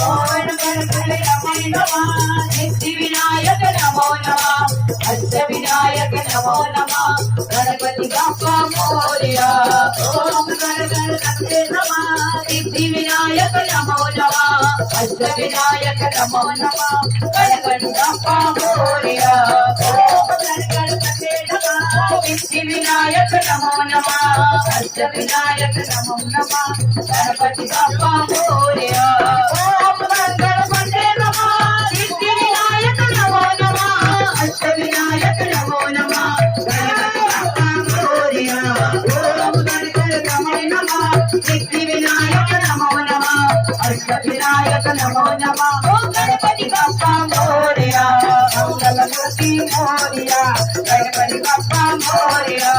ఓం గణపతి నమో నమః సిద్ధి వినాయక నమో నమః అష్ట వినాయక నమో నమః గణపతి బప్పా మోరియా ఓం గణపతి నమః సిద్ధి వినాయక నమో నమః అష్ట వినాయక నమో నమః గణపతి బప్పా మోరియా ఓం గణపతి నమః సిద్ధి వినాయక నమో నమః అష్ట వినాయక నమో నమః గణపతి బప్పా మోరియా ఓం గణపతి నమః సిద్ధి వినాయక నమో నమః అష్ట వినాయక నమో నమః గణపతి బప్పా మోరియా ఓం గణపతి నమః సిద్ధి వినాయక నమో నమః అష్ట వినాయక నమో నమః గణపతి బప్పా మోరియా మంగళమూర్తి మోరియా గణపతి బప్పా మోరియా